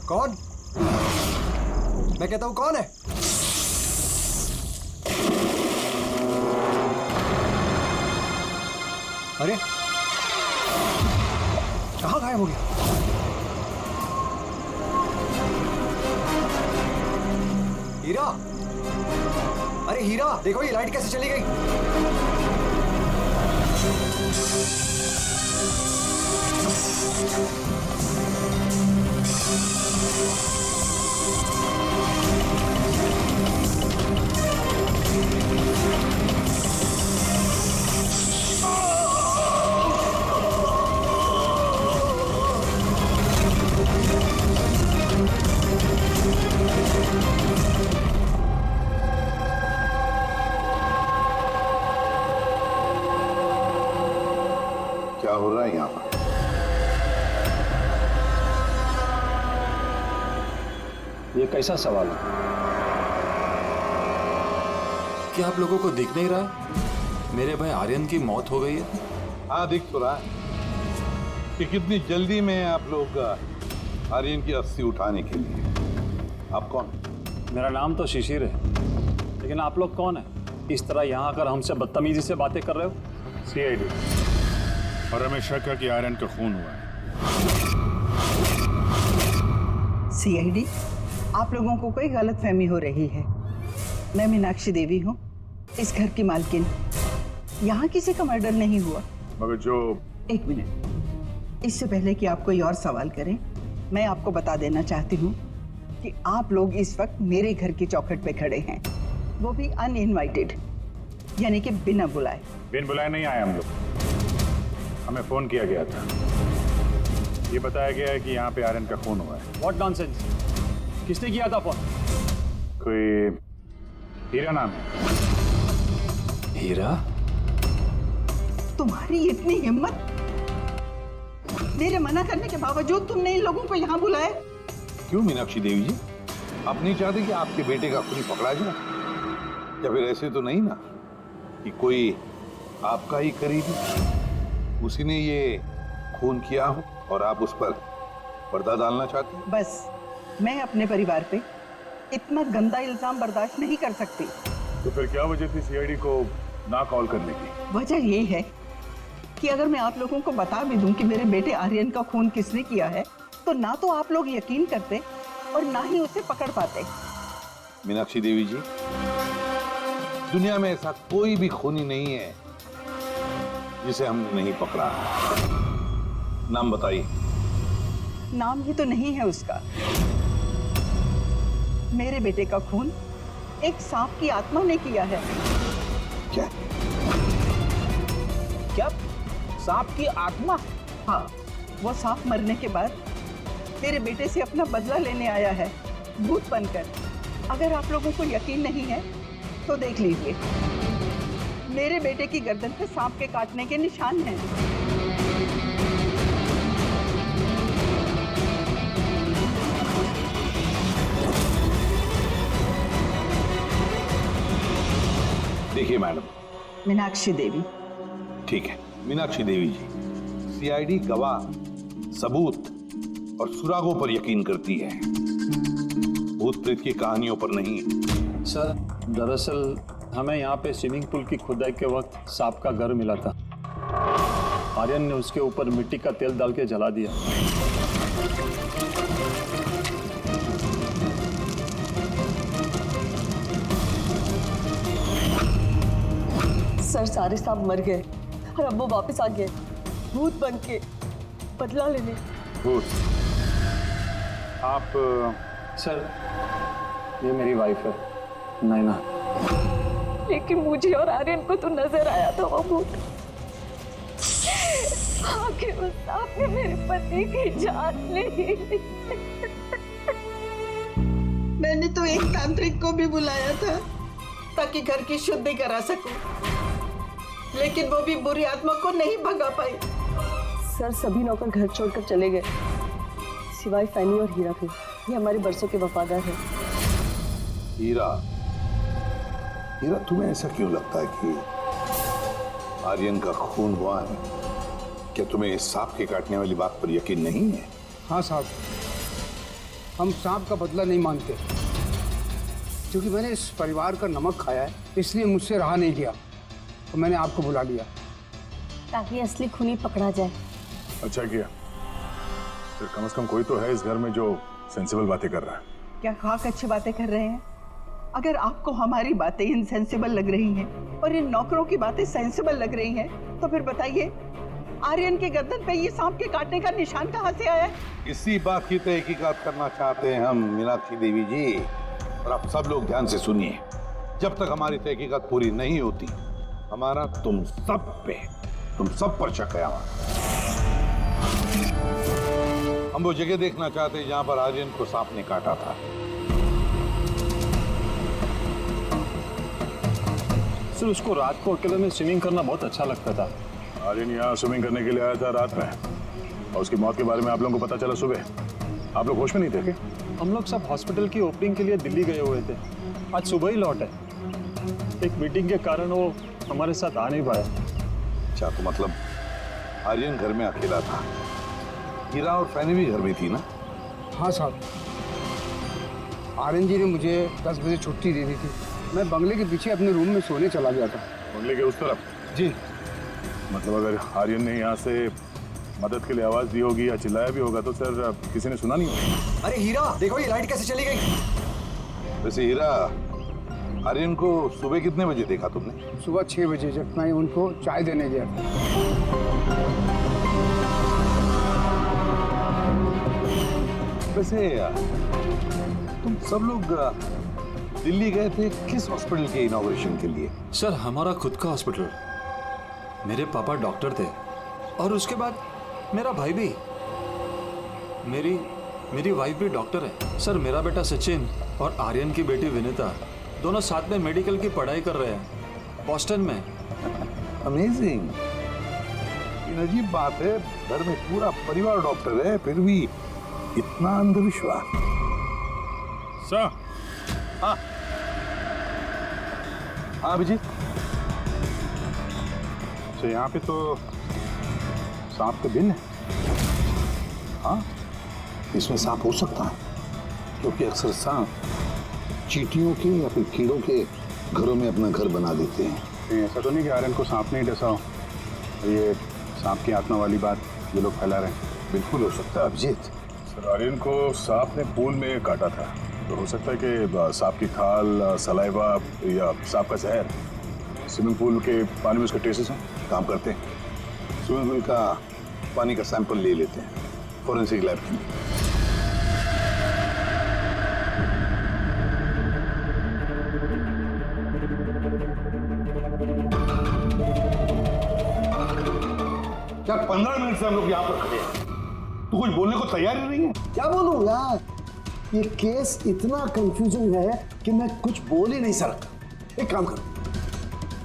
कौन? मैं कहता हूं कौन है? अरे कहाँ गायब हो गया? हीरा, अरे हीरा देखो ये लाइट कैसे चली गई? क्या हो रहा है यहाँ पर? ये कैसा सवाल है? क्या आप लोगों को दिख नहीं रहा मेरे भाई आर्यन की मौत हो गई है? हाँ, दिख तो रहा है कि कितनी जल्दी में आप लोग आर्यन की अस्थि उठाने के लिए। आप कौन? मेरा नाम तो शिशिर है, लेकिन आप लोग कौन है? इस तरह यहाँ आकर हमसे बदतमीजी से बातें कर रहे हो? CID, और हमें शक है कि आर्यन का खून हुआ है। CID, आप लोगों को कोई गलतफहमी हो रही है। मैं मीनाक्षी देवी हूँ, इस घर की मालकिन। यहाँ किसी का मर्डर नहीं हुआ। मगर जो... एक मिनट, इससे पहले कि आप कोई और सवाल करें, मैं आपको बता देना चाहती हूँ कि आप लोग इस वक्त मेरे घर की चौखट पे खड़े हैं, वो भी अनइनवाइटेड, यानी कि बिना बुलाए। बिन बुलाए नहीं आए हम लोग, हमें फोन किया गया था। ये बताया गया है कि यहाँ पे आर्यन का खून हुआ है। What nonsense? किसने किया था फोन? कोई हीरा नाम है। हीरा? तुम्हारी इतनी हिम्मत, मेरे मना करने के बावजूद तुमने इन लोगों को यहाँ बुलाया? क्यों मीनाक्षी देवी जी, आप नहीं चाहते कि आपके बेटे का खून पकड़ा जाए? या फिर ऐसे तो नहीं ना कि कोई आपका ही करीबी उसी ने ये खून किया हो और आप उस पर पर्दा डालना चाहते हैं? बस, मैं अपने परिवार पे इतना गंदा इल्जाम बर्दाश्त नहीं कर सकती। तो फिर क्या वजह थी CID को ना कॉल करने की? वजह ये है कि अगर मैं आप लोगों को बता भी दूं कि मेरे बेटे आर्यन का खून किसने किया है, तो ना तो आप लोग यकीन करते और ना ही उसे पकड़ पाते। मीनाक्षी देवी जी, दुनिया में ऐसा कोई भी खूनी नहीं है जिसे हमने नहीं पकड़ा। नाम बताइए। नाम ही तो नहीं है उसका। मेरे बेटे का खून एक सांप की आत्मा ने किया है। क्या? क्या? सांप की आत्मा? हाँ, वो सांप मरने के बाद मेरे बेटे से अपना बदला लेने आया है, भूत बनकर। अगर आप लोगों को यकीन नहीं है तो देख लीजिए, मेरे बेटे की गर्दन पे सांप के काटने के निशान हैं। देखिए मैडम। मीनाक्षी देवी। ठीक है मीनाक्षी देवी जी, CID गवाह, सबूत और सुरागों पर यकीन करती है, भूत प्रेत की कहानियों पर नहीं। सर, दरअसल हमें यहाँ पे स्विमिंग पूल की खुदाई के वक्त सांप का घर मिला था। आर्यन ने उसके ऊपर मिट्टी का तेल डाल के जला दिया। सर, सारे सांप मर गए और अब वो वापस आ गए, भूत बन के बदला लेने। भूत? आप... सर, ये मेरी वाइफ है, नैना। लेकिन मुझे और आर्यन को तो नजर आया था वो भूत। आखिर उस सांप ने मेरे पति की जान ली। मैंने तो एक तांत्रिक को भी बुलाया था ताकि घर की शुद्धि करा सकूं, लेकिन वो भी बुरी आत्मा को नहीं भगा पाई। सर, सभी नौकर घर छोड़कर चले गए, सिवाय फैनी और हीरा के। ये हमारे बरसों के वफादार हैं। हीरा, हीरा तुम्हें ऐसा क्यों लगता है कि आर्यन का खून हुआ है? क्या तुम्हें इस सांप के काटने वाली बात पर यकीन नहीं है? हाँ साहब, हम सांप का बदला नहीं मानते, क्योंकि मैंने इस परिवार का नमक खाया है, इसलिए मुझसे रहा नहीं गया तो मैंने आपको बुला लिया ताकि असली खूनी पकड़ा जाए। अच्छा किया। फिर कम से कम कोई तो है इस घर में जो सेंसिबल बातें कर रहा है। क्या खाक अच्छी बातें कर रहे हैं? अगर आपको हमारी बातें इनसेंसिबल लग रही हैं और इन नौकरों की बातें सेंसिबल लग रही हैं, तो फिर बताइए आर्यन के गर्दन पे ये सांप के काटने का निशान कहाँ से आया? इसी बात की तहकीकात करना चाहते हैं हम मीनाक्षी देवी जी। और आप सब लोग ध्यान से सुनिए, जब तक हमारी तहकीकात पूरी नहीं होती हमारा तुम सब पर शक है। हम वो जगह देखना चाहते हैं जहां पर आर्यन को सांप ने काटा था। सर उसको रात को अकेले में स्विमिंग करना बहुत अच्छा लगता था। आर्यन यहाँ स्विमिंग करने के लिए आया था रात में, और उसकी मौत के बारे में आप लोगों को पता चला सुबह। आप लोग होश में नहीं थे क्या? हम लोग सब हॉस्पिटल की ओपनिंग के लिए दिल्ली गए हुए थे, आज सुबह ही लौटे। एक मीटिंग के कारण वो हमारे साथ आ नहीं पाया। अच्छा, तो मतलब आर्यन घर में अकेला था, हीरा और फैनी भी घर में थी ना? हाँ साहब, आर्यन जी ने मुझे 10 बजे छुट्टी दे दी थी। मैं बंगले के पीछे अपने रूम में सोने चला गया था। बंगले के उस तरफ? जी। मतलब अगर आर्यन ने यहाँ से मदद के लिए आवाज दी होगी या चिल्लाया भी होगा तो सर किसी ने सुना नहीं होगा। अरे हीरा, देखो ये लाइट कैसे चली गई। वैसे हीरा, आर्यन को सुबह कितने बजे देखा तुमने? सुबह 6 बजे, जब मैं उनको चाय देने गया था। वैसे तुम सब लोग दिल्ली गए थे किस हॉस्पिटल के इनॉग्रेशन के लिए? सर हमारा खुद का हॉस्पिटल। मेरे पापा डॉक्टर थे और उसके बाद मेरा भाई भी। मेरी वाइफ भी डॉक्टर है। सर मेरा बेटा सचिन और आर्यन की बेटी विनीता दोनों साथ में मेडिकल की पढ़ाई कर रहे हैं बॉस्टन में। अमेजिंग। अजीब बात है, घर में पूरा परिवार डॉक्टर है फिर भी इतना अंधविश्वास। सर। हाँ अभिजीत। अच्छा, यहाँ पे तो सांप का दिन है। हाँ, इसमें सांप हो सकता है क्योंकि अक्सर सांप चींटियों के या फिर कीड़ों के घरों में अपना घर बना देते हैं। कहीं ऐसा तो नहीं कि आर्यन को सांप ने ही डसा हो? ये सांप की आत्मा वाली बात ये लोग फैला रहे हैं। बिल्कुल हो सकता है अभिजीत। सर आर्यन को सांप ने पूल में काटा था, तो हो सकता है कि सांप की खाल, सलाइवा या सांप का जहर स्विमिंग पूल के पानी में उसके ट्रेसेस हैं। काम करते हैं, स्विमिंग पूल का पानी का सैंपल ले लेते हैं फोरेंसिक लैब में। क्या 15 मिनट से हम लोग यहाँ पर खड़े हैं, तो कुछ बोलने को तैयार ही नहीं है? क्या बोलूं यार, ये केस इतना कंफ्यूजिंग है कि मैं कुछ बोल ही नहीं सकता। एक काम करो,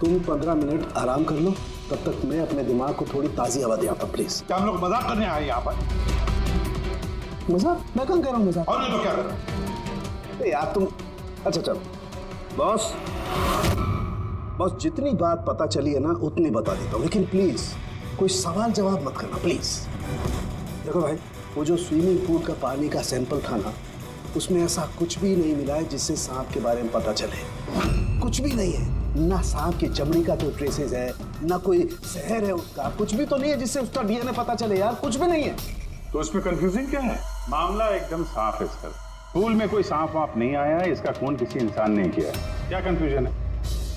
तुम 15 मिनट आराम कर लो, तब तक मैं अपने दिमाग को थोड़ी ताजी हवा दे आता हूं, प्लीज। क्या हम लोग मजाक करने आए यहाँ पर? मजाक? मैं कहाँ कर रहा हूँ मजाक? और नहीं तो क्या कर रहा है? यार तुम, अच्छा चलो बॉस, जितनी बात पता चली है ना उतनी बता देता हूँ, लेकिन प्लीज कोई सवाल जवाब मत करना प्लीज। देखो भाई, वो जो स्विमिंग पूल का पानी का सैंपल था ना, उसमें ऐसा कुछ भी नहीं मिला है जिससे सांप के बारे में पता चले। कुछ भी नहीं है, ना सांप की चमड़ी का कोई ट्रेसेस है, ना कोई जहर है उसका, कुछ भी तो नहीं है जिससे उसका डीएनए पता चले यार, कुछ भी नहीं है। तो इसमें कंफ्यूजिंग क्या है? मामला एकदम साफ है सर। पूल में कोई सांप वाप नहीं आया है, इसका खून किसी इंसान ने किया है। क्या कंफ्यूजन है?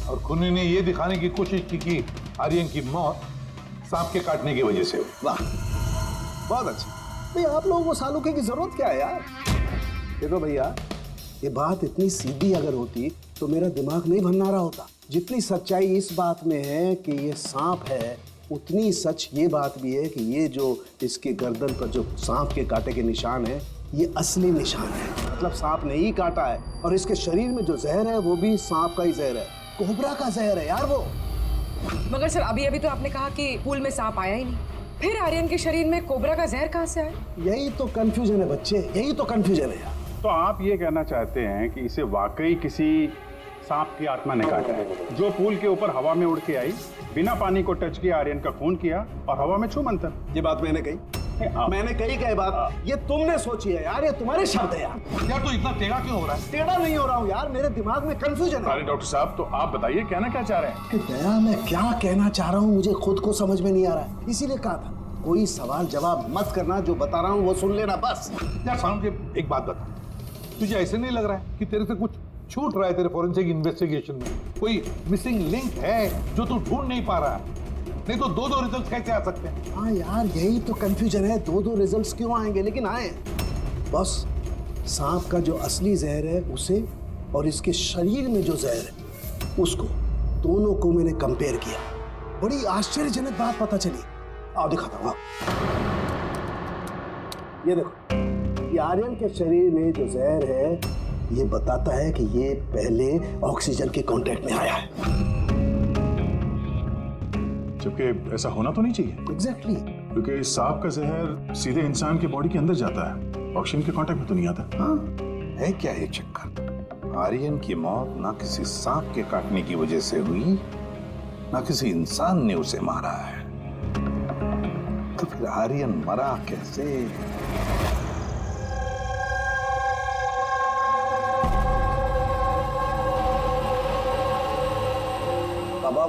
और खूनी ने ये दिखाने की कोशिश की कि आर्यन की मौत सांप के काटने की वजह से हुई। वाह, बहुत अच्छा। भैया आप लोगों को सालूके की जरूरत क्या है यार? देखो भैया, ये बात इतनी सीधी अगर होती तो मेरा दिमाग नहीं भंनारा होता। जितनी सच्चाई इस बात में है कि ये सांप है, उतनी सच ये बात भी है कि ये जो इसके गर्दन पर जो सांप के कांटे के निशान है, ये असली निशान है। मतलब सांप ने ही काटा है, और इसके शरीर में जो जहर है वो भी सांप का ही जहर है, कोबरा का जहर है यार वो। मगर सर अभी तो आपने कहा कि पूल में सांप आया ही नहीं, फिर आर्यन के शरीर में कोबरा का जहर कहाँ से आया? यही तो कंफ्यूजन है बच्चे, यही तो कंफ्यूजन है यार। तो आप ये कहना चाहते हैं कि इसे वाकई किसी सांप की आत्मा ने काटा है, जो पूल के ऊपर हवा में उड़ के आई, बिना पानी को टच किए आर्यन का खून किया और हवा में छू मंतर। ये बात मैंने कही? मैंने कई बात, ये तुमने सोची है यार, ये तुम्हारे शब्द है यार। यार तो इतना टेढ़ा क्यों हो रहा है? टेढ़ा नहीं हो रहा हूँ यार, मेरे दिमाग में कंफ्यूजन है। अरे डॉक्टर साहब, तो आप बताइए कहना क्या चाह रहे हैं? कि दया, मैं क्या कहना चाह रहा हूँ मुझे खुद को समझ में नहीं आ रहा है, इसीलिए कहा था कोई सवाल जवाब मत करना, जो बता रहा हूँ वो सुन लेना बस। यार साउंड के एक बात बता, तुझे ऐसे नहीं लग रहा है कि तेरे से कुछ छूट रहा है तेरे फोरेंसिक इन्वेस्टिगेशन में? कोई मिसिंग लिंक है जो तू ढूंढ नहीं पा रहा है? नहीं तो दो रिजल्ट कैसे आ सकते हैं? हाँ यार, यही तो कंफ्यूजन है, दो रिजल्ट्स क्यों आएंगे, लेकिन आए। बस सांप का जो असली जहर है उसे और इसके शरीर में जो जहर है उसको, दोनों को मैंने कंपेयर किया। बड़ी आश्चर्यजनक बात पता चली। आओ दिखाता हूँ। ये देखो, ये आर्यन के शरीर में जो जहर है ये बताता है कि ये पहले ऑक्सीजन के कांटेक्ट में आया है। जबकि ऐसा होना तो नहीं चाहिए। एग्जैक्टली। क्योंकि सांप का जहर सीधे इंसान के बॉडी के अंदर जाता है, ऑक्सीजन के कांटेक्ट में तो नहीं आता। हाँ, है क्या ये चक्कर? आर्यन की मौत ना किसी सांप के काटने की वजह से हुई, ना किसी इंसान ने उसे मारा है। तो फिर आर्यन मरा कैसे? पापा,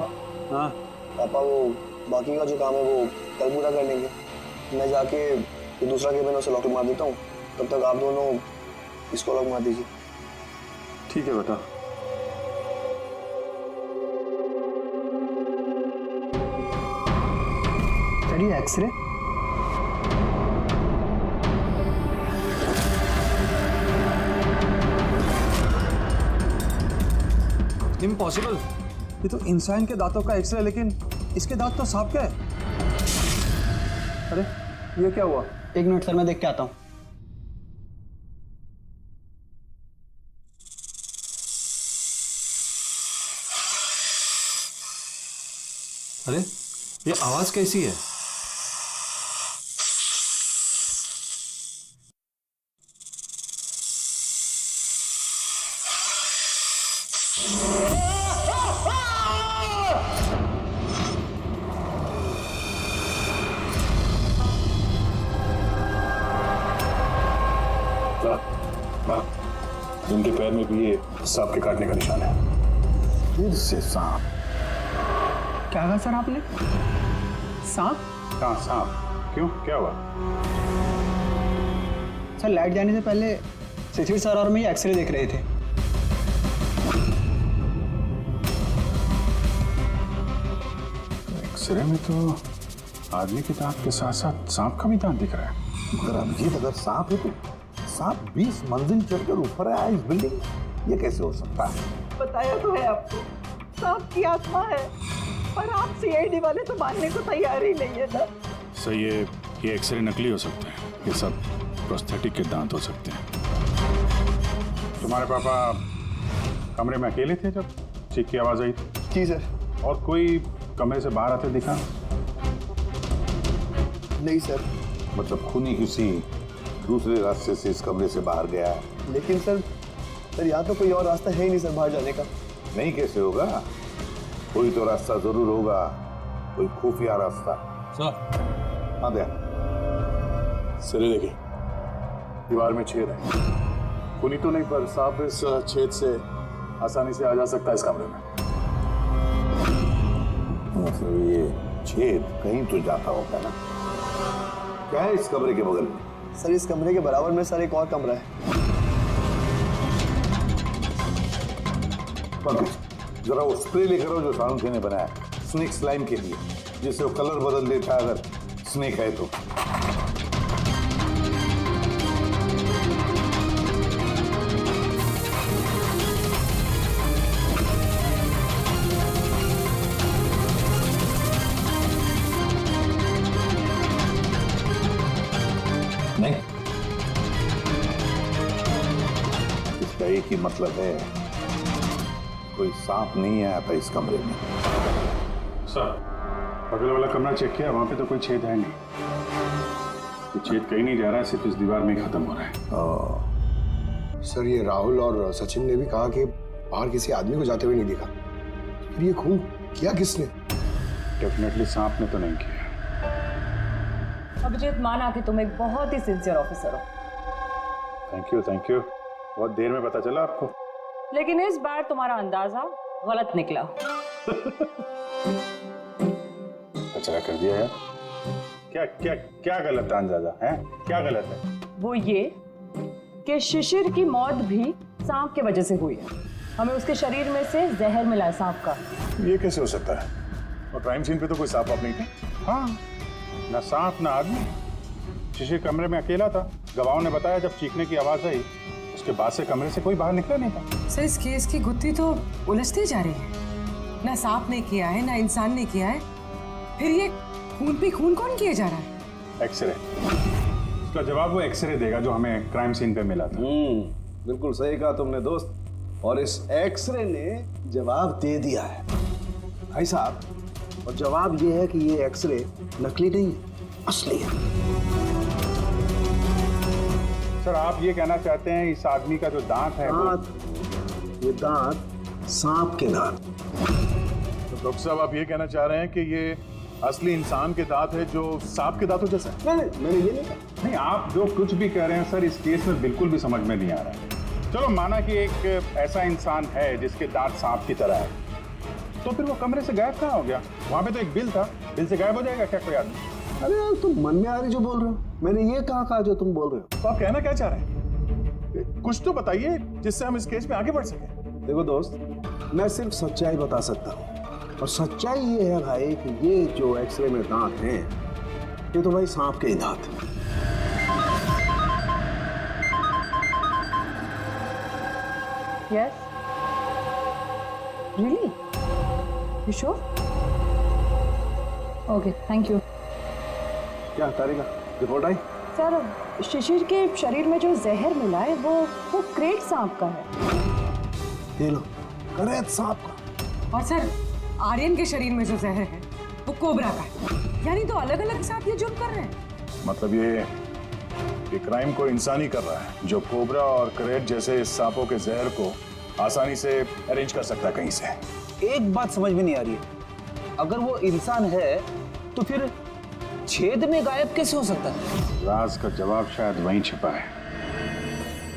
हाँ पापा वो बाकी का जो काम है वो कल पूरा कर लेंगे। मैं जाके ये दूसरा केबिन उसे लॉक मार देता हूँ, तब तक आप दोनों इसको लॉक मार दीजिए। ठीक है बेटा। चलिए एक्सरे। इम्पॉसिबल, ये तो इंसान के दांतों का एक्सरे, लेकिन इसके दांत तो सांप के है। अरे ये क्या हुआ? एक मिनट सर, मैं देख के आता हूँ। अरे ये आवाज कैसी है? इनके पैर में भी ये सांप के काटने का निशान है। फिर से सांप? क्या कहा सर आपने? सांप? हाँ सांप। क्यों, क्या हुआ? सर लाइट जाने से पहले शिशिर सर और मैं ये एक्सरे देख रहे थे। एक्सरे में तो आदमी के दांत के साथ साथ सांप का भी दांत दिख रहा है। मगर अभिजीत, अगर सांप है तो सांप 20 मंजिल चढ़कर ऊपर आया इस बिल्डिंग में, ये कैसे हो सकता है? बताया तो है आपको, सांप की आत्मा है, पर आप सीआईडी वाले तो मानने को तैयार ही नहीं है ना। सर ये एक्सरे नकली हो सकते हैं, ये सब प्रोस्थेटिक के दांत हो सकते हैं। तुम्हारे पापा कमरे में अकेले थे जब चीख की आवाज आई थी? जी सर। और कोई कमरे से बाहर आते दिखा? नहीं सर। मतलब खूनी किसी दूसरे रास्ते से इस कमरे से बाहर गया है? लेकिन सर यहाँ तो कोई और रास्ता है ही नहीं सर बाहर जाने का। नहीं कैसे होगा? कोई तो रास्ता जरूर होगा, कोई खुफिया रास्ता। सर। हाँ दया। सर देखिए, दीवार में छेद है। खूनी तो नहीं, पर सांप इस छेद से आसानी से आ जा सकता है इस कमरे में। मतलब ये छेद कहीं तो जाता होगा ना? क्या है इस कमरे के बगल में? सर इस कमरे के बराबर में सर एक और कमरा है। जरा वो स्प्रे लेकर आओ जो सालुंखे ने बनाया स्नेक स्लाइम के लिए, जिससे वो कलर बदल देता है अगर स्नेक है तो। नहीं, इसका एक ही मतलब है, कोई सांप नहीं आया था इस कमरे में। सर बगल वाला कमरा चेक किया, वहां पे तो कोई छेद है नहीं। ये छेद कहीं नहीं जा रहा है, सिर्फ इस दीवार में ही खत्म हो रहा है। सर ये राहुल और सचिन ने भी कहा कि बाहर किसी आदमी को जाते हुए नहीं दिखा। फिर ये खून किया किसने? डेफिनेटली सांप ने तो नहीं किया। अभिजीत, माना कि तुम एक बहुत ही सिंसियर ऑफिसर हो, थैंक यू। बहुत देर में पता चला आपको। लेकिन इस बार तुम्हारा अंदाजा गलत निकला। कचरा कर दिया यार। क्या क्या क्या गलत अंदाजा है? क्या गलत है? वो ये कि शिशिर की मौत भी सांप के वजह से हुई है। हमें उसके शरीर में से जहर मिला है सांप का। ये कैसे हो सकता है? और क्राइम सीन पे तो कोई सांप नहीं था। हाँ, ना सांप ना आदमी। शिशिर कमरे में अकेला था। गवाहों ने बताया जब चीखने की आवाज आई उसके बाद से कमरे से कोई बाहर निकला नहीं था। सर, इस केस की गुत्थी तो उलझती जा रही है। ना सांप ने किया है, ना इंसान ने किया है, फिर ये खून पे खून कौन किया जा रहा है? एक्सरे। इसका जवाब वो एक्सरे देगा जो हमें क्राइम सीन पे मिला था। बिल्कुल सही कहा तुमने दोस्त। और इस एक्सरे ने जवाब दे दिया है भाई साहब। और जवाब ये है कि ये एक्सरे नकली नहीं है, असली है। सर, आप ये कहना चाहते हैं इस आदमी का जो दांत है ये दांत सांप के दांत। तो डॉक्टर साहब आप ये कहना चाह रहे हैं कि ये असली इंसान के दांत है जो सांप के दांतों जैसा है? नहीं, मैंने ये नहीं कहा। नहीं, आप जो कुछ भी कह रहे हैं सर, इस केस में बिल्कुल भी समझ में नहीं आ रहा है। चलो माना कि एक ऐसा इंसान है जिसके दांत सांप की तरह है, तो फिर वो कमरे से गायब कहाँ हो गया? वहां पे तो एक बिल था, बिल से गायब हो जाएगा क्या कोई आदमी? अरे यार, तुम मन में आ रही जो बोल रहे हो। मैंने ये कहा जो तुम बोल रहे हो। तो आप कहना क्या चाह रहे हैं? कुछ तो बताइए जिससे हम इस केस में आगे बढ़ सकें। देखो दोस्त, मैं सिर्फ सच्चाई बता सकता हूँ। और सच्चाई ये है भाई कि ये जो एक्सरे में दांत हैं, ये तो भाई सांप के ही दांत हैं। Yes? Really? You sure? Okay, thank you. क्या तारिका, रिपोर्ट आई? सर, शिशिर के शरीर में जो जहर मिला है वो क्रेट सांप का है। ये लो, क्रेट सांप का। और सर, आर्यन के शरीर में जो जहर है वो कोबरा का है। यानी तो अलग अलग सांप ये जुर्म कर रहे हैं। मतलब ये क्राइम को इंसान ही कर रहा है जो कोबरा और करेट जैसे सांपों के जहर को आसानी से अरेंज कर सकता है कहीं से। एक बात समझ में नहीं आ रही है, अगर वो इंसान है तो फिर छेद में गायब कैसे हो सकता है? राज का जवाब शायद वहीं छिपा है।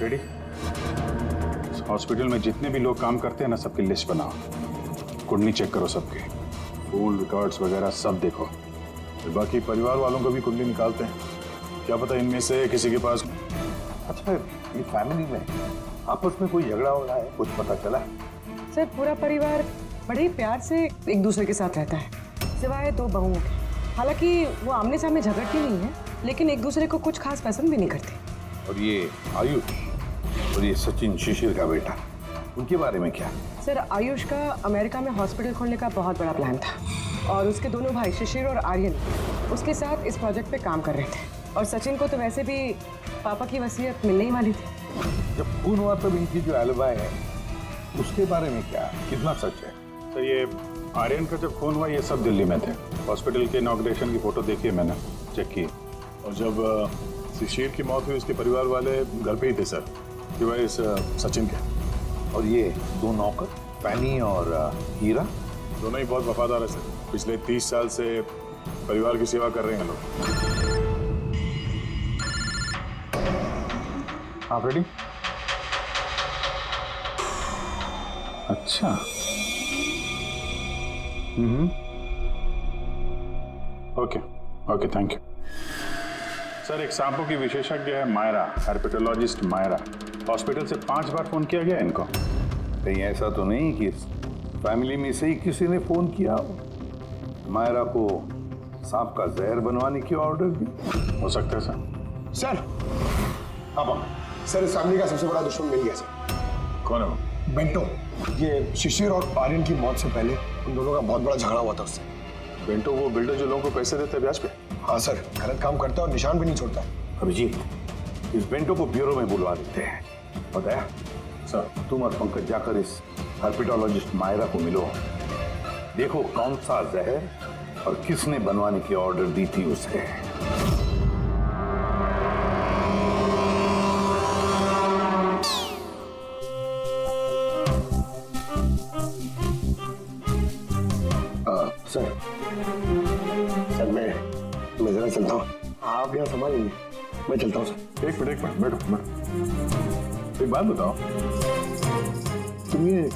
रेडी? हॉस्पिटल में जितने भी लोग काम करते हैं ना, सबकी लिस्ट बनाओ, कुंडली चेक करो सबके, फूल रिकॉर्ड्स वगैरह सब देखो। फिर बाकी परिवार वालों को भी कुंडली निकालते हैं, क्या पता इनमें से किसी के पास। अच्छा, ये फैमिली में आपस में कोई झगड़ा हो रहा है, कुछ पता चला? सर, पूरा परिवार बड़े ही प्यार से एक दूसरे के साथ रहता है, सिवाय 2 बहुओं के। हालांकि वो आमने सामने झगड़ती नहीं है, लेकिन एक दूसरे को कुछ खास पसंद भी नहीं करते। और ये आयुष और ये सचिन, शिशिर का बेटा, उनके बारे में क्या? सर, आयुष का अमेरिका में हॉस्पिटल खोलने का बहुत बड़ा प्लान था और उसके दोनों भाई शिशिर और आर्यन उसके साथ इस प्रोजेक्ट पे काम कर रहे थे। और सचिन को तो वैसे भी पापा की वसीयत मिलने ही वाली थी। जब खून हुआ तब इनकी जो एलिबाई है उसके बारे में क्या, कितना सच है? सर, ये आर्यन का जब खून हुआ ये सब दिल्ली में थे। हॉस्पिटल के इनॉग्रेशन की फोटो देखी मैंने, चेक की। और जब शिशिर की मौत हुई उसके परिवार वाले घर पे ही थे सर, सिवाय इस सचिन के। और ये 2 नौकर, फैनी और हीरा, दोनों ही बहुत वफादार है सर। पिछले 30 साल से परिवार की सेवा कर रहे हैं लोग। आप रेडी? अच्छा। Okay, thank you sir. एक सांपों की विशेषज्ञ है मायरा, हेर्पेटोलॉजिस्ट मायरा। हॉस्पिटल से 5 बार फोन किया गया इनको। कहीं ऐसा तो नहीं कि फैमिली में से ही किसी ने फोन किया मायरा को सांप का जहर बनवाने की ऑर्डर दी? हो सकता है सर। सर, अब सर, इस फैमिली का सबसे बड़ा दुश्मन मिल गया सर। कौन है वो? बेंटो। ये शिशिर और आर्यन की मौत से पहले उन दोनों का बहुत बड़ा झगड़ा हुआ था उससे। बेंटो वो बिल्डर जो लोगों को पैसे देते हैं ब्याज पे? हाँ सर, गलत काम करता है और निशान भी नहीं छोड़ता। अभिजीत, इस बेंटो को ब्यूरो में बुलवा देते हैं। बताया सर, तुम और पंकज जाकर इस हेर्पेटोलॉजिस्ट मायरा को मिलो, देखो कौन सा जहर और किसने बनवाने की ऑर्डर दी थी उसे। सर, मैं जरा चलता हूँ। आप यहाँ संभालेंगे, मैं चलता हूँ सर। एक मिनट बैठो बैठो। एक बात बताओ, तुम ये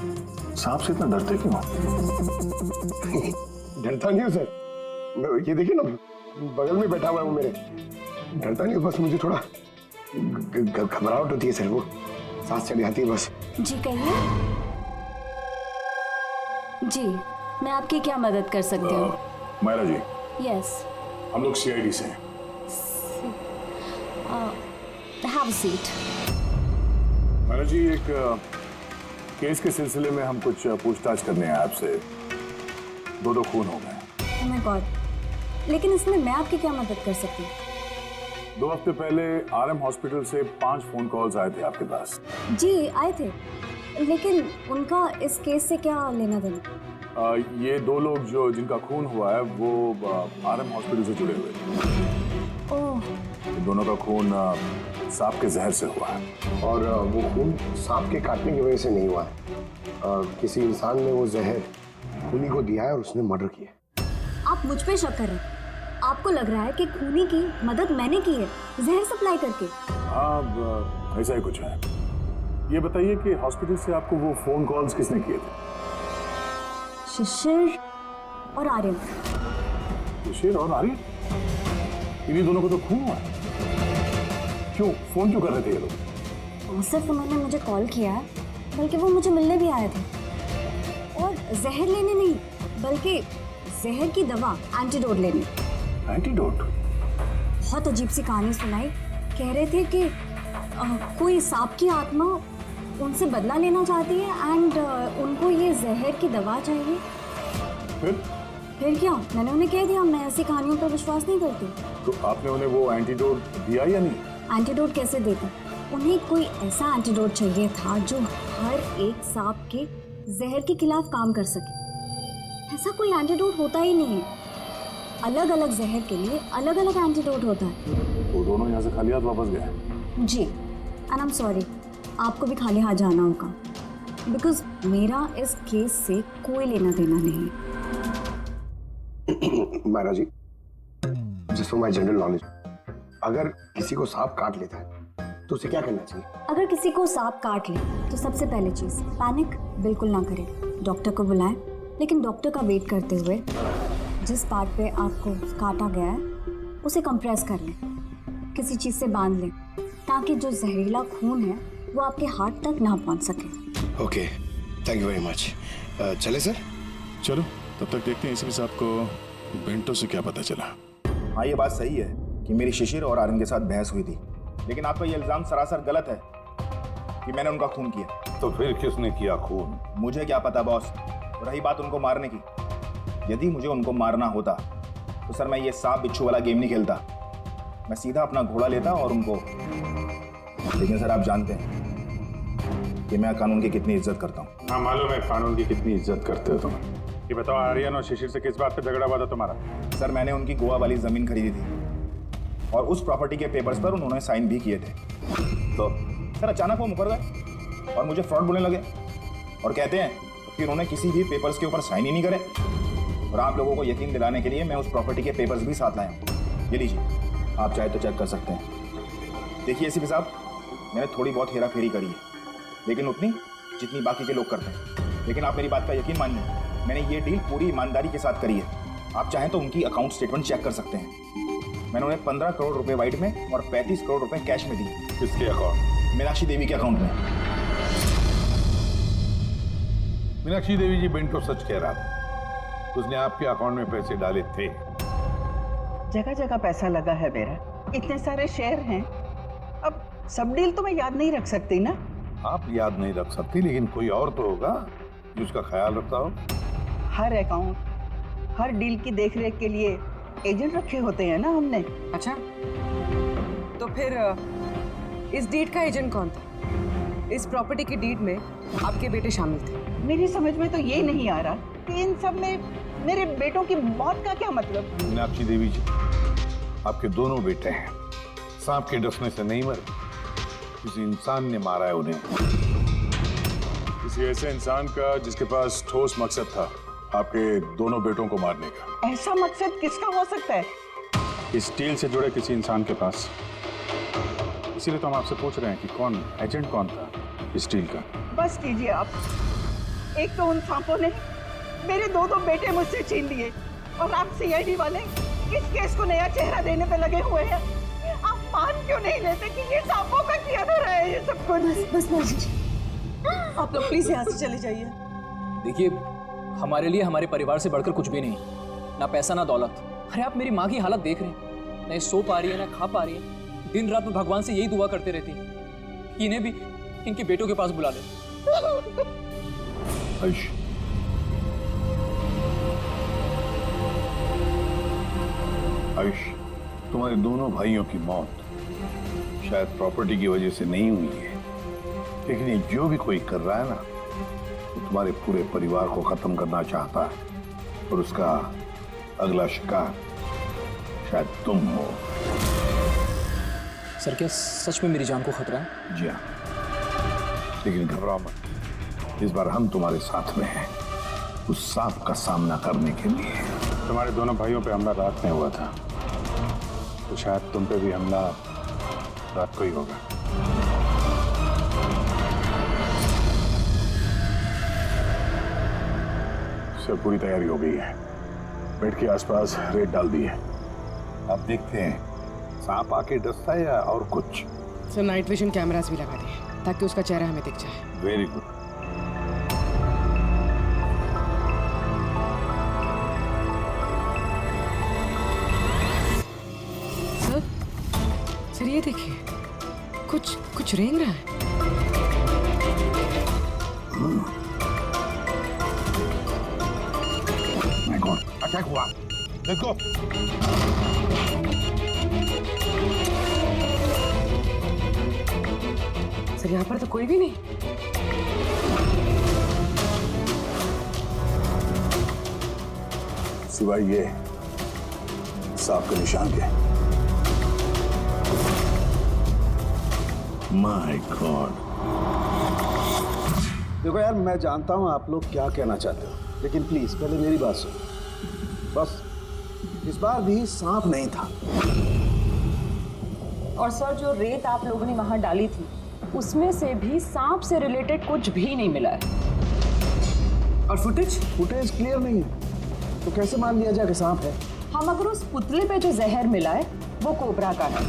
सांप से इतना डरते क्यों? डरता नहीं हूँ सर, ये देखिए ना बगल में बैठा हुआ है वो मेरे। डरता नहीं हूँ, बस मुझे थोड़ा घबराहट होती है सर, वो सांस चढ़ जाती है बस। जी कहिए। जी मैं आपकी क्या मदद कर सकती हूँ? मायरा जी, यस। हम लोग सीआईडी से हैं। Have a seat. Myra ji, एक केस के सिलसिले में हम कुछ पूछताछ करने हैं आपसे। दो खून हो गए। ओह माय गॉड, लेकिन इसमें मैं आपकी क्या मदद कर सकती हूँ? 2 हफ्ते पहले आरएम हॉस्पिटल से 5 फोन कॉल्स आए थे आपके पास। जी आए थे, लेकिन उनका इस केस से क्या लेना देना? ये 2 लोग जो जिनका खून हुआ है वो आरएम हॉस्पिटल से जुड़े हुए थे। ओह। दोनों का खून सांप के जहर से हुआ है। और वो खून सांप के काटने की वजह से नहीं हुआ है। किसी इंसान ने वो जहर खूनी को दिया है और उसने मर्डर किया। आप मुझ पे शक कर रहे हैं? आपको लग रहा है कि खूनी की मदद मैंने की है जहर सप्लाई करके? हाँ, ऐसा ही कुछ है। ये बताइए कि हॉस्पिटल से आपको वो फोन कॉल्स किसने किए थे? शिशिर और आर्यन। शिशिर और आर्यन? इन्हीं दोनों को तो खून हुआ है। क्यों फोन क्यों कर रहे थे ये लोग? सिर्फ उन्होंने मुझे कॉल किया है, बल्कि वो मुझे मिलने भी आए थे। और जहर लेने नहीं, बल्कि जहर की दवा एंटीडोट लेने। एंटीडोट? बहुत अजीब सी कहानी सुनाई। कह रहे थे कि कोई सांप की आत्मा उनसे बदला लेना चाहती है एंड उनको ये जहर की दवा चाहिए। फिर क्या? मैंने उन्हें कह दिया मैं ऐसी कहानियों पर विश्वास नहीं करती। तो आपने उन्हें वो एंटीडोट दिया या नहीं? एंटीडोट कैसे देती? उन्हें कोई ऐसा एंटीडोट चाहिए था जो हर एक सांप के जहर के खिलाफ काम कर सके। ऐसा कोई एंटीडोट होता ही नहीं है। अलग अलग जहर के लिए अलग अलग एंटीडोट होता है। वो दोनों यहाँ से खाली हाथ वापस गए? जी, एंड आई एम सॉरी, आपको भी खाली हाथ जाना होगा, बिकॉज मेरा इस केस से कोई लेना देना नहीं। Myra ji, just for my general knowledge, अगर किसी को सांप काट लेता है तो उसे क्या करना चाहिए? अगर किसी को सांप काट ले तो सबसे पहले चीज पैनिक बिल्कुल ना करें। डॉक्टर को बुलाएं, लेकिन डॉक्टर का वेट करते हुए जिस पार्ट पे आपको काटा गया है उसे कंप्रेस कर लें, किसी चीज से बांध लें, ताकि जो जहरीला खून है वो आपके हार्ट तक ना पहुंच सके। Okay, thank you very much. चले सर? चलो, तब तक देखते हैं इसी साहब को बेंटो से क्या पता चला। हाँ, ये बात सही है कि मेरी शिशिर और आर्यन के साथ बहस हुई थी, लेकिन आपका ये इल्जाम सरासर गलत है कि मैंने उनका खून किया। तो फिर किसने किया खून? मुझे क्या पता बॉस। रही बात उनको मारने की, यदि मुझे उनको मारना होता तो सर मैं ये सांप बिच्छू वाला गेम नहीं खेलता, मैं सीधा अपना घोड़ा लेता और उनको। लेकिन सर आप जानते हैं कि मैं कानून की कितनी इज्जत करता हूँ। हाँ मालूम है कानून की कितनी इज्जत करते हो तुम। ये बताओ, आर्यन और शिशिर से किस बात पे झगड़ा हुआ था तुम्हारा? सर मैंने उनकी गोवा वाली जमीन खरीदी थी और उस प्रॉपर्टी के पेपर्स पर उन्होंने साइन भी किए थे। तो सर अचानक वो मुकर गए और मुझे फ्रॉड बोलने लगे और कहते हैं कि उन्होंने किसी भी पेपर्स के ऊपर साइन ही नहीं करे। और आप लोगों को यकीन दिलाने के लिए मैं उस प्रॉपर्टी के पेपर्स भी साथ लाया हूँ। ये लीजिए, आप चाहे तो चेक कर सकते हैं। देखिए एसीपी साहब, मैंने थोड़ी बहुत हेरा फेरी करी है, लेकिन उतनी जितनी बाकी के लोग करते हैं। लेकिन आप मेरी बात का यकीन मानिए, मैंने ये डील पूरी ईमानदारी के साथ करी है। आप चाहें तो उनकी अकाउंट स्टेटमेंट चेक कर सकते हैं। मैंने उन्हें 15 करोड़ रुपए वाइट में और 35 करोड़ रुपए कैश में दिए। किसके अकाउंट? मीनाक्षी देवी के अकाउंट में। मीनाक्षी देवी जी बेंटो सच कह रहा था, उसने आपके अकाउंट में पैसे डाले थे। जगह जगह पैसा लगा है मेरा, इतने सारे शेयर हैं। अब सब डील तो मैं याद नहीं रख सकती ना। आप याद नहीं रख सकती, लेकिन कोई और तो होगा जो उसका ख्याल रखता हो। हर अकाउंट, हर डील की देखरेख के लिए एजेंट रखे होते हैं ना हमने। अच्छा, तो फिर इस डीड का एजेंट कौन था? इस प्रॉपर्टी की डीड में आपके बेटे शामिल थे। मेरी समझ में तो ये नहीं आ रहा कि इन सब में मेरे बेटों की मौत का क्या मतलब। मीनाक्षी देवी जी, आपके दोनों बेटे हैं, सांप के डसने से नहीं मरे, किसी इंसान ने मारा है उन्हें। किसी ऐसे इंसान का जिसके पास ठोस मकसद था आपके दोनों बेटों को मारने का। ऐसा मकसद किसका हो सकता है? इस डील से जुड़े किसी इंसान के पास। इसीलिए तो हम आपसे पूछ रहे हैं कि कौन एजेंट कौन था इस डील का। बस कीजिए आप। एक तो उन सांपों ने मेरे दो बेटे मुझसे छीन लिए और आप सीआईडी वाले इस केस को नया चेहरा देने पे लगे हुए हैं। आप मान क्यों नहीं लेते कि ये सांपों का किया धरा है ये सब कुछ? बस आप लोग प्लीज यहाँ से चले जाइए। देखिए, हमारे लिए हमारे परिवार से बढ़कर कुछ भी नहीं, ना पैसा ना दौलत। अरे आप मेरी माँ की हालत देख रहे हैं, ना सो पा रही है ना खा पा रही है। दिन रात में भगवान से यही दुआ करते रहती है कि इन्हें भी इनके बेटों के पास बुला ले। आयुष, तुम्हारे दोनों भाइयों की मौत शायद प्रॉपर्टी की वजह से नहीं हुई है, लेकिन ये जो भी कोई कर रहा है ना, वो तुम्हारे पूरे परिवार को खत्म करना चाहता है और उसका अगला शिकार शायद तुम हो। सर, क्या सच में मेरी जान को खतरा है? जी हाँ, लेकिन घबराओ मत, इस बार हम तुम्हारे साथ में हैं उस सांप का सामना करने के लिए। तुम्हारे दोनों भाइयों पे हमला रात में हुआ था, तो शायद तुम पे भी हमला रात को ही होगा। सब पूरी तैयारी हो गई है, बेड के आसपास रेत डाल दी है। अब देखते हैं सांप आके डसता है या और कुछ। सर, नाइट विजन कैमरास भी लगा दिए ताकि उसका चेहरा हमें दिख जाए। Very good. सर ये देखिए, कुछ रेंग रहा है। अटैक हुआ, देखो। सर, यहाँ पर तो कोई भी नहीं। सिवाय ये सांप के निशान के। My God. देखो यार, मैं जानता हूं आप लोग क्या कहना चाहते हो, लेकिन प्लीज पहले मेरी बात सुनो। बस इस बार भी सांप नहीं था। और सर, जो रेत आप लोगों ने वहां डाली थी उसमें से भी सांप से रिलेटेड कुछ भी नहीं मिला है। और फुटेज क्लियर नहीं है, तो कैसे मान लिया जाए कि सांप है? हम अगर उस पुतले पे जो जहर मिला है वो कोबरा का है,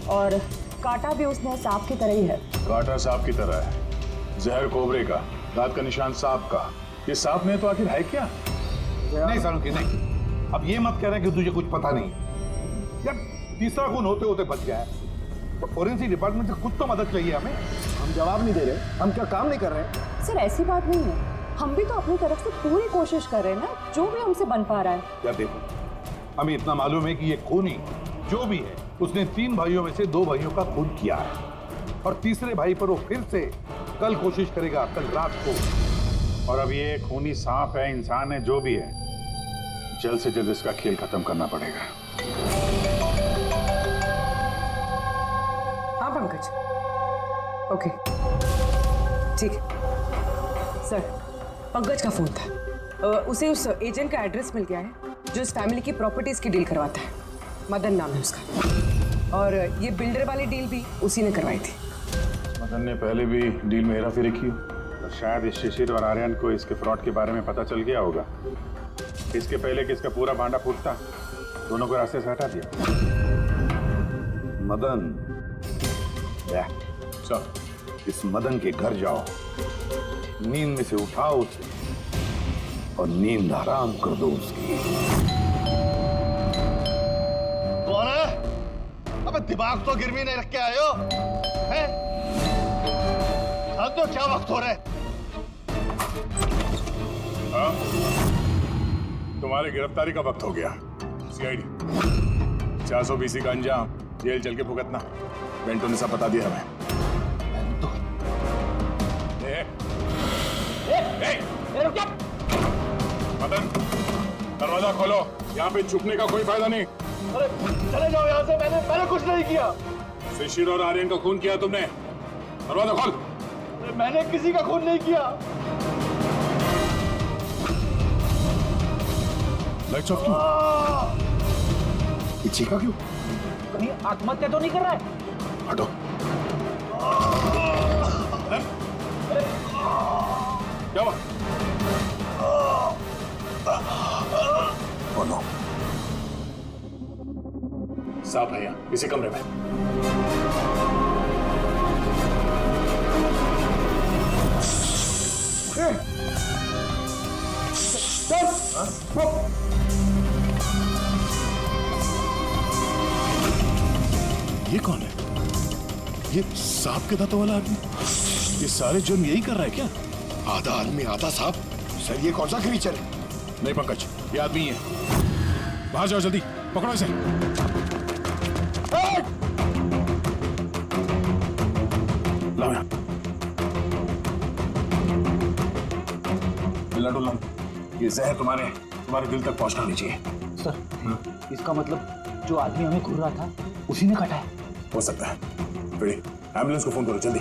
और कांटा भी उसने सांप की तरह ही है। कांटा सांप की तरह है, जहर कोबरे का, दांत का निशान सांप का। ये सांप में तो आखिर है क्या? नहीं सालुकी, नहीं। अब ये मत कह रहे कि तुझे कुछ पता नहीं यार। तीसरा खून होते होते बच गया है, तो फॉरेंसिक डिपार्टमेंट से कुछ तो मदद चाहिए हमें। हम जवाब नहीं दे रहे, हम क्या काम नहीं कर रहे? सर, ऐसी बात नहीं है, हम भी तो अपनी तरफ से पूरी कोशिश कर रहे हैं ना, जो भी हमसे बन पा रहा है। यार देखो, हमें इतना मालूम है कि ये खूनी जो भी है उसने 3 भाइयों में से 2 भाइयों का खून किया है, और तीसरे भाई पर वो फिर से कल कोशिश करेगा, कल रात को। और अब ये खूनी सांप है, इंसान है, जो भी है, जल्द से जल्द इसका खेल खत्म करना पड़ेगा। हाँ पंकज, ओके ठीक है। सर, पंकज का फोन था, उसे उस एजेंट का एड्रेस मिल गया है जो इस फैमिली की प्रॉपर्टीज की डील करवाता है। मदन नाम है उसका, और ये बिल्डर वाली डील भी उसी ने करवाई थी। मदन ने पहले भी डील में हेराफेरी की, तो शायद इस शिशिर और आर्यन को इसके फ्रॉड के बारे में पता चल गया होगा। इसके पहले कि इसका पूरा भांडा फूटता, दोनों को रास्ते से हटा दिया। मदन, इस मदन के घर जाओ, नींद में से उठाओ उसे और नींद हराम कर दो उसकी। कौन है? अबे दिमाग तो गिरवी नहीं रख के आए हो, हैं? तो क्या वक्त हो रहा है? हाँ? तुम्हारी गिरफ्तारी का वक्त हो गया। सीआईडी 420 का अंजाम जेल चल के भुगतना। बेंटो ने सब बता दिया हमें। मदन, दरवाजा खोलो, यहाँ पे छुपने का कोई फायदा नहीं। अरे चले जाओ यहाँ से, मैंने कुछ नहीं किया। शिशिर और आर्यन का खून किया तुमने, दरवाजा खोल। मैंने किसी का खून नहीं किया। Lights off. ये चीखा क्यों? कहीं आत्महत्या तो नहीं कर रहा है? हटो। क्या हुआ? बोलो। सांप है यहाँ, इसी कमरे में। ये कौन है? ये सांप के दांतों वाला आदमी? ये सारे जुर्म यही कर रहा है क्या? आधा आदमी आधा सांप? सर ये कौन सा क्रीचर है? नहीं पंकज, ये आदमी ही है। बाहर जाओ जल्दी, पकड़ो इसे। लाओ यहाँ। डुल्लम, ये जहर तुम्हारे दिल तक पहुंचना नहीं चाहिए। सर, इसका मतलब जो आदमी हमें घूर रहा था उसी ने काटा है। हो सकता है। फिर एम्बुलेंस को फोन करो जल्दी।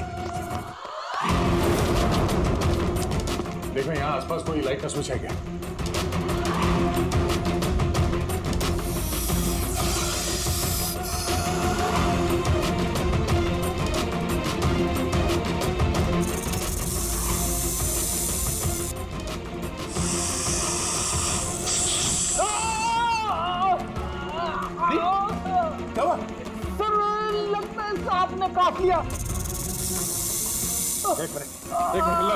देखो यहाँ आसपास कोई लाइट का स्विच है क्या? काट लिया। एक मिनट हिलना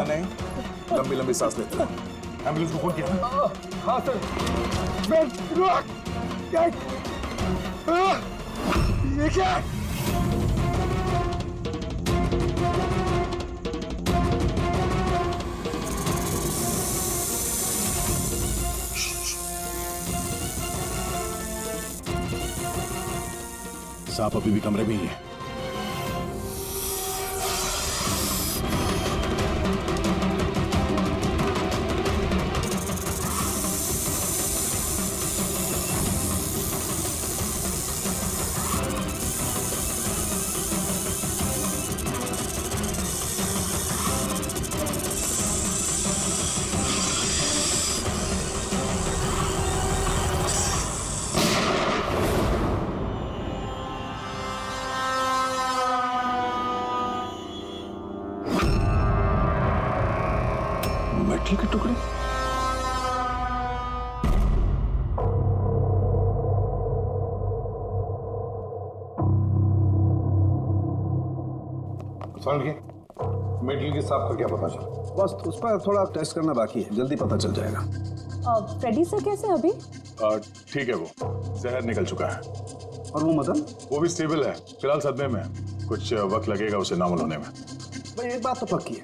नहीं। लंबी लंबी सांस लेते रहो। एम्बुलेंस को फोन किया? हाँ सर। ये क्या? सांप अभी भी कमरे में ही है। मेटल के टुकड़े? मेटल के सांप का क्या पता चला? बस उस पर थोड़ा टेस्ट करना बाकी है, जल्दी पता चल जाएगा। फ्रेडी सर कैसे हैं अभी? ठीक है, वो जहर निकल चुका है। और वो मदन? वो भी स्टेबल है, फिलहाल सदमे में। कुछ वक्त लगेगा उसे नॉर्मल होने में। भाई एक बात तो पक्की है,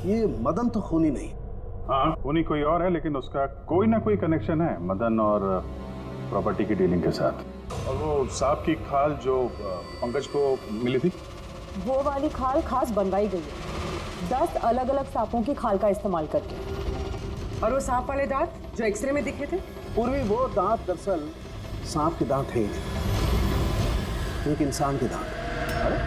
ये मदन तो खूनी नहीं। हाँ, खूनी कोई और है, लेकिन उसका कोई ना कोई कनेक्शन है मदन और प्रॉपर्टी की डीलिंग के साथ। और वो सांप की खाल जो पंकज को मिली थी, वो वाली खाल खास बनवाई गई है 10 अलग अलग सांपों की खाल का इस्तेमाल करके। और वो सांप वाले दांत जो एक्सरे में दिखे थे? पूर्वी वो दांत दरअसल सांप के दांत है ही नहीं, एक इंसान के दांत। अरे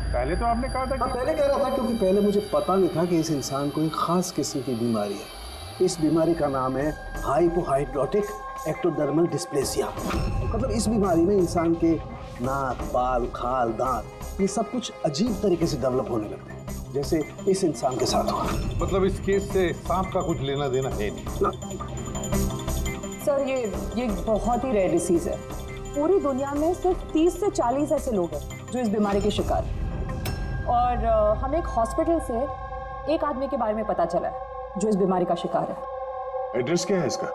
पहले तो आपने कहा था कि... पहले कह रहा था क्योंकि पहले मुझे पता नहीं था कि इस इंसान को एक खास किस्म की बीमारी है। इस बीमारी का नाम है हाइपोहाइड्रोटिक एक्टोडर्मल डिस्प्लेसिया। मतलब इस बीमारी में इंसान के नाक, बाल, खाल, दांत ये सब कुछ अजीब तरीके से डेवलप होने लगते हैं, जैसे इस इंसान के साथ हुआ। मतलब इस केस से सांप का कुछ लेना देना है नहीं? सर ये बहुत ही रेयर डिसीज है। पूरी दुनिया में सिर्फ 30 से 40 ऐसे लोग हैं जो इस बीमारी के शिकार हैं। और हमें एक हॉस्पिटल से एक आदमी के बारे में पता चला है जो इस बीमारी का शिकार है। एड्रेस क्या है इसका?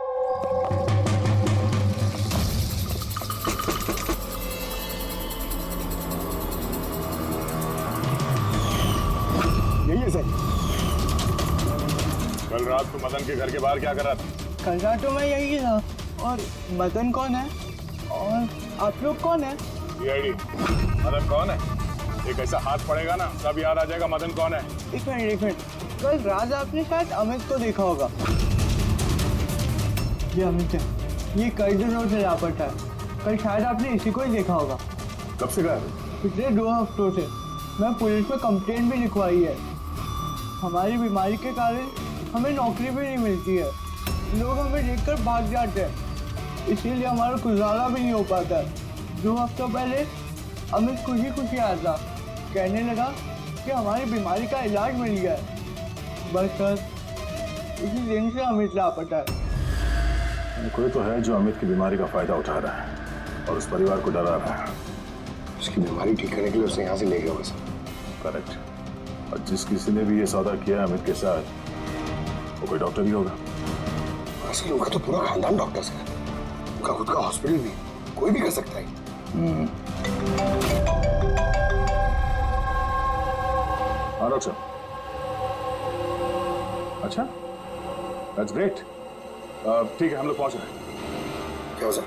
यही है सर। कल रात को मदन के घर के बाहर क्या कर रहा था? कल रात तो मैं यही था। और मदन कौन है? और आप लोग कौन है? सीआईडी। मदन कौन है? एक ऐसा हाथ पड़ेगा ना, सब याद आ जाएगा मदन कौन है। एक मिनट। कल रात आपने शायद अमित को देखा होगा। ये अमित है, ये कई दिनों से लापता है। कल शायद आपने इसी को ही देखा होगा। कब से गायब? पिछले 2 हफ्तों से। मैं पुलिस में कंप्लेंट भी लिखवाई है। हमारी बीमारी के कारण हमें नौकरी भी नहीं मिलती है। लोग हमें देखकर भाग जाते हैं। इसीलिए हमारा गुजारा भी नहीं हो पाता। 2 हफ्ता पहले अमित खुशी आया था, कहने लगा कि हमारी बीमारी का इलाज मिल गया है। बस सर उसी दिन से अमित लापता है। कोई तो है जो अमित की बीमारी का फायदा उठा रहा है और उस परिवार को डरा रहा है। उसकी बीमारी ठीक करने के लिए उसे यहाँ से ले गया बस। करेक्ट। और जिस किसी ने भी ये सौदा किया अमित के साथ, वो कोई डॉक्टर ही होगा। असल उनका तो पूरा खानदान डॉक्टर्स है, उनका खुद का हॉस्पिटल भी, कोई भी कर सकता है। हाँ डॉक्टर साहब। अच्छा, दैट्स ग्रेट। ठीक है, हम लोग पहुंच रहे हैं। क्या सर?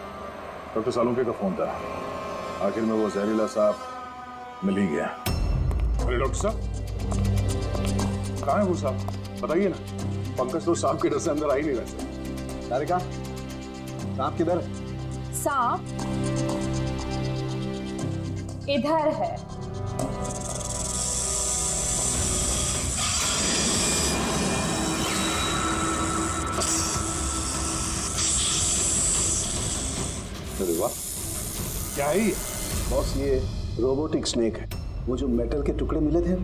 डॉक्टर सालुंके का फोन था, आखिर में वो जहरीला सांप मिल ही गया। अरे डॉक्टर साहब, कहाँ है वो सांप? बताइए ना। पंकज तो सांप के डर से अंदर आ ही नहीं रहे। तारिका, सांप किधर? सांप इधर है। अरे वाह, क्या है ये? बॉस ये रोबोटिक स्नेक है। वो जो मेटल के टुकड़े मिले थे,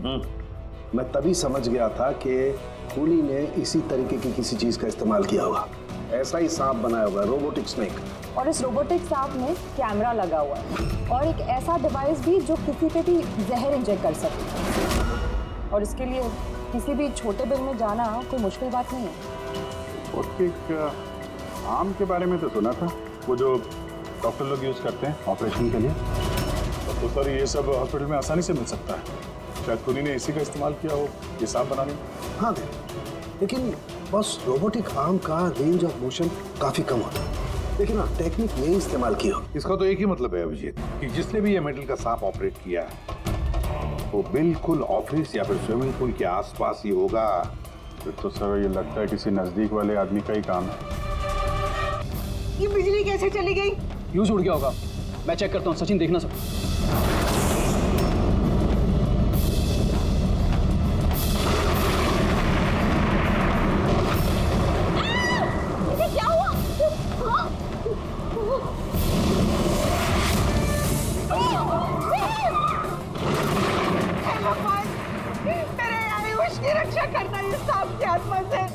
मैं तभी समझ गया था कि कूली ने इसी तरीके की किसी चीज का इस्तेमाल किया होगा। ऐसा ही सांप बनाया हुआ है, रोबोटिक स्नेक। और इस रोबोटिक सांप में कैमरा लगा हुआ है और एक ऐसा डिवाइस भी जो किसी पे भी जहर इंजेक्ट कर सकता। और इसके लिए किसी भी छोटे बिल में जाना कोई मुश्किल बात नहीं है। रोबोटिक आर्म के बारे में तो सुना था, वो जो डॉक्टर लोग यूज करते हैं ऑपरेशन के लिए। तो सर ये सब हॉस्पिटल में आसानी से मिल सकता है। शायद कुनी ने इसी का इस्तेमाल किया हो ये सांप बनाने में। हाँ दे, लेकिन बस रोबोटिक आर्म का रेंज ऑफ मोशन काफी कम होता है। लेकिन हाँ, टेक्निक नहीं इस्तेमाल की हो। इसका तो एक ही मतलब है अभिजीत कि जिसने भी ये मेटल का सांप ऑपरेट किया है वो बिल्कुल ऑफिस या फिर स्विमिंग पूल के आसपास ही होगा। फिर तो सर ये लगता है किसी नजदीक वाले आदमी का ही काम है। ये बिजली कैसे चली गई? फ्यूज उड़ गया होगा। मैं चेक करता हूँ। सचिन देखना सब। क्या हुआ? भगवान, मेरे आयुष की रक्षा करना इस सांप की आत्मा से।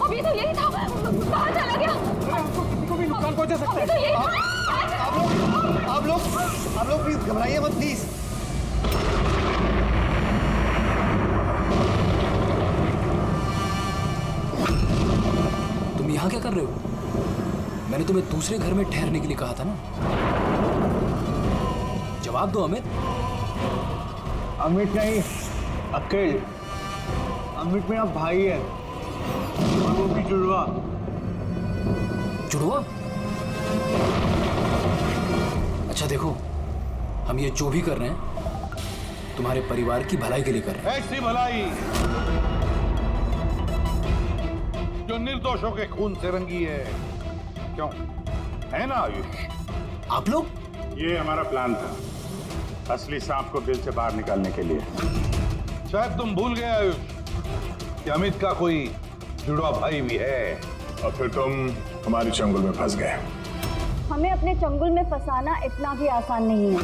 अभी तो यही था, कहाँ चला गया? किसी को भी नुकसान पहुंचा सकता है। तो यही था। आप लोग प्लीज घबराइए मत प्लीज। तुम यहाँ क्या कर रहे हो? मैंने तुम्हें दूसरे घर में ठहरने के लिए कहा था ना। जवाब दो अमित। अमित नहीं, अकेल। अमित मेरा भाई है और वो भी जुड़वा। जुड़वा? अच्छा देखो, हम ये जो भी कर रहे हैं तुम्हारे परिवार की भलाई के लिए कर रहे हैं। ऐसी भलाई जो निर्दोषों के खून से रंगी है। क्यों है ना आयुष? आप लोग? ये हमारा प्लान था, असली सांप को बिल से बाहर निकालने के लिए। शायद तुम भूल गए आयुष कि अमित का कोई जुड़वा भाई भी है। और फिर तुम हमारे चंगुल में फंस गए। हमें अपने चंगुल में फंसाना इतना भी आसान नहीं है।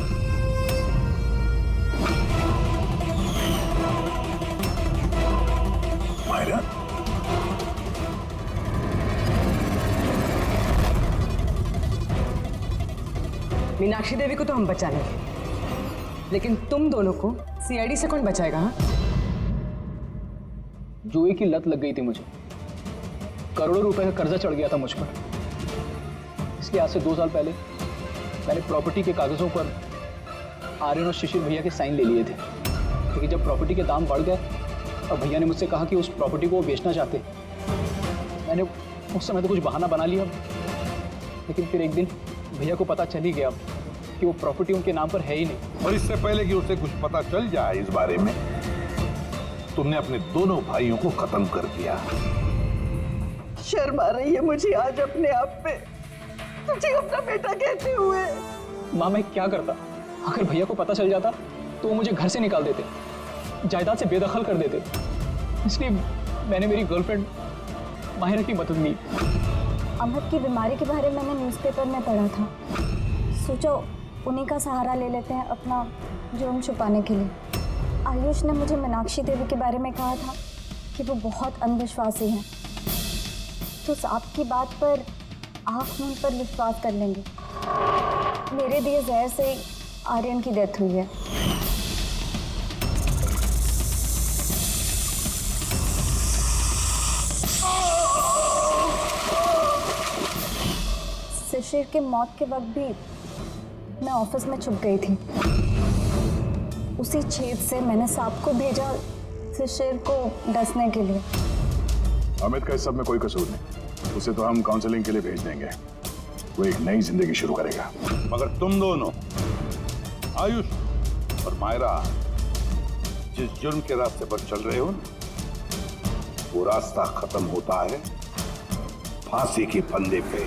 मायरा, मीनाक्षी देवी को तो हम बचा लेंगे, लेकिन तुम दोनों को सीआईडी से कौन बचाएगा? हाँ? जुए की लत लग गई थी मुझे। करोड़ों रुपए का कर्जा चढ़ गया था मुझ पर। इसलिए आज से 2 साल पहले मैंने प्रॉपर्टी के कागजों पर आर्यन और शिशिर भैया के साइन ले लिए थे। क्योंकि जब प्रॉपर्टी के दाम बढ़ गए और भैया ने मुझसे कहा कि उस प्रॉपर्टी को वो बेचना चाहते, मैंने उस समय तो कुछ बहाना बना लिया। लेकिन फिर एक दिन भैया को पता चल ही गया कि वो प्रॉपर्टी उनके नाम पर है ही नहीं। और इससे पहले कि उसे कुछ पता चल जाए इस बारे में, तुमने अपने दोनों भाइयों को खत्म कर दिया। शर्म आ रही है मुझे आज अपने आप पे, तुझे अपना बेटा कहते हुए। माँ मैं क्या करता? अगर भैया को पता चल जाता तो वो मुझे घर से निकाल देते, जायदाद से बेदखल कर देते। इसलिए मैंने मेरी गर्लफ्रेंड माहिरा की मदद ली। अमित की बीमारी के बारे में मैंने न्यूज़पेपर में पढ़ा था, सोचो उन्हीं का सहारा ले लेते हैं अपना जुर्म छुपाने के लिए। आयुष ने मुझे मीनाक्षी देवी के बारे में कहा था कि वो बहुत अंधविश्वासी हैं, तो सांप की बात पर आँख मूंद पर विश्वास कर लेंगे। मेरे दिए जहर से ही आर्यन की डेथ हुई है। शिशिर के मौत के वक्त भी मैं ऑफिस में छुप गई थी। उसी छेद से मैंने सांप को भेजा शिशिर को डसने के लिए। अमित का इस सब में कोई कसूर नहीं, उसे तो हम काउंसलिंग के लिए भेज देंगे, वो एक नई जिंदगी शुरू करेगा। मगर तुम दोनों आयुष और मायरा जिस जुर्म के रास्ते पर चल रहे हो वो रास्ता खत्म होता है फांसी के फंदे पे।